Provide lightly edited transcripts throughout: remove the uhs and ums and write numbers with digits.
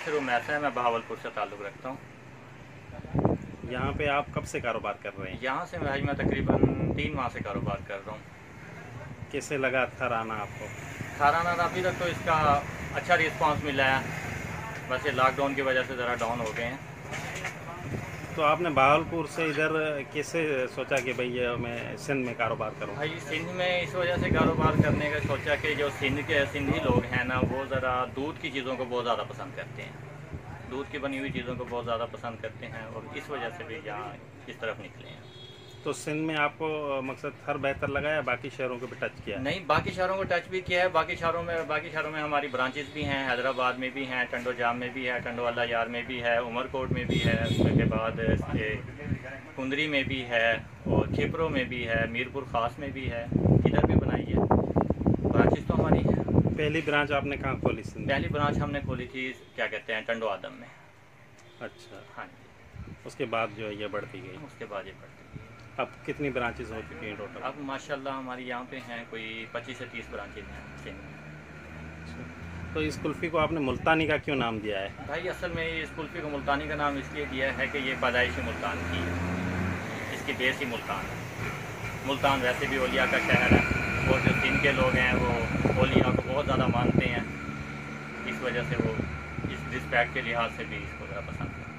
नासिर उमैसा है, मैं बहावलपुर से ताल्लुक़ रखता हूँ। यहाँ पे आप कब से कारोबार कर रहे हैं? यहाँ से भाई मैं तकरीबन 3 माह से कारोबार कर रहा हूँ। कैसे लगा थाराना आपको? थाराना अभी तक तो इसका अच्छा रिस्पांस मिला है, बस ये लॉकडाउन की वजह से ज़रा डाउन हो गए हैं। तो आपने बहावलपुर से इधर कैसे सोचा कि भाई ये मैं सिंध में कारोबार करूँ? भाई सिंध में इस वजह से कारोबार करने का सोचा कि जो सिंधी लोग हैं ना, वो ज़रा दूध की चीज़ों को बहुत ज़्यादा पसंद करते हैं, दूध की बनी हुई चीज़ों को बहुत ज़्यादा पसंद करते हैं, और इस वजह से भी यहाँ इस तरफ निकले हैं। तो सिंध में आपको मकसद हर बेहतर लगा या बाकी शहरों को भी टच किया? नहीं, बाकी शहरों को टच भी किया है। बाकी शहरों में हमारी ब्रांचेस भी हैं, हैदराबाद में भी हैं, टंडोजाम में भी है, टंडोवाला यार में भी है, उमरकोट में भी है, उसके बाद कुंदरी में भी है, और खिपरो में भी है, मीरपुर खास में भी है, इधर भी बनाई है। ब्रांचेस तो हमारी है। पहली ब्रांच आपने कहाँ खोली सिंध? पहली ब्रांच हमने खोली थी, क्या कहते हैं, टंडो आदम में। अच्छा। हाँ जी। उसके बाद जो है ये बढ़ती गई? उसके बाद ये बढ़ती गई। अब कितनी ब्रांचेस हो चुकी हैं टोटल? अब माशाल्लाह हमारी यहाँ पे हैं कोई 25 से 30 ब्रांचेज हैं सिंध में। अच्छा। तो इस कुल्फ़ी को आपने मुल्तानी का क्यों नाम दिया है? भाई असल में इस कुल्फ़ी को मुल्तानी का नाम इसलिए दिया है कि ये पैदाइशी मुल्तान की है, इसकी बेस ही मुल्तान है। मुल्तान वैसे भी औलिया का शहर है, और जो सिंध के लोग हैं वो औलिया को बहुत ज़्यादा मानते हैं, इस वजह से वो इस रिस्पेक्ट के लिहाज से भी इसको ज़्यादा पसंद करते हैं।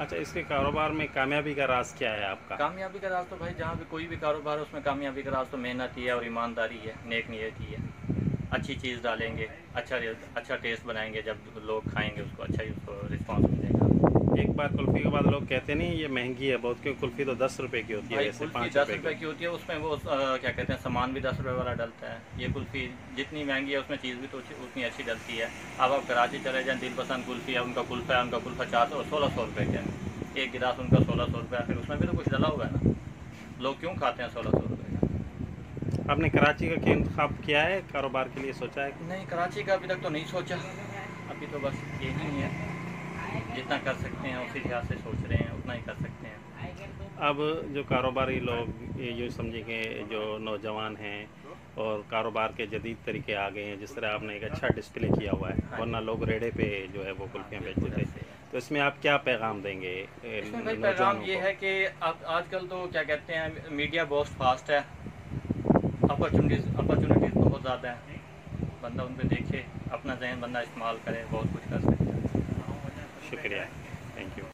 अच्छा, इसके कारोबार में कामयाबी का राज क्या है आपका? कामयाबी का राज तो भाई जहाँ भी कोई भी कारोबार है उसमें कामयाबी का राज तो मेहनत ही है और ईमानदारी है, नेक नीयत ही है। अच्छी चीज़ डालेंगे, अच्छा टेस्ट बनाएंगे, जब लोग खाएंगे उसको अच्छा ही उसको रिस्पॉन्स मिलेगा। एक बार कुल्फ़ी के बाद लोग कहते नहीं ये महंगी है बहुत, क्योंकि कुल्फ़ी तो 10 रुपये की होती है, वैसे 5 10 रुपये रुपये की होती है, उसमें वो क्या कहते हैं, सामान भी 10 रुपये वाला डलता है। ये कुल्फ़ी जितनी महंगी है उसमें चीज़ भी तो उतनी अच्छी डलती है। अब आप कराची चले जाएँ, दिलपसंद कुल्फ़ी है, उनका कुल्फ़ा 400-1600 रुपये का है, एक गिलास उनका 1600 रुपये, फिर उसमें भी तो कुछ डला हुआ है ना, लोग क्यों खाते हैं 1600 रुपये का। आपने कराची का क्या इंतखाब किया है, कारोबार के लिए सोचा है? नहीं, कराची का अभी तक तो नहीं सोचा, अभी तो बस यही है, जितना कर सकते हैं उसी लिहाज से सोच रहे हैं, उतना ही कर सकते हैं। अब जो कारोबारी लोग ये यूँ समझें कि जो नौजवान हैं और कारोबार के जदीद तरीके आ गए हैं, जिस तरह आपने एक अच्छा डिस्प्ले किया हुआ है, वरना लोग रेड़े पे जो है वो कुल्फियाँ बेचते थे, तो इसमें आप क्या पैगाम देंगे? इसमें भाई पैगाम ये है कि अब आजकल तो क्या कहते हैं, मीडिया बहुत फास्ट है, अपॉर्चुनिटीज़ बहुत ज़्यादा है, बंदा उन पर देखे, अपना जहन बंदा इस्तेमाल करे, बहुत कुछ कर सकता है। शुक्रिया, थैंक यू।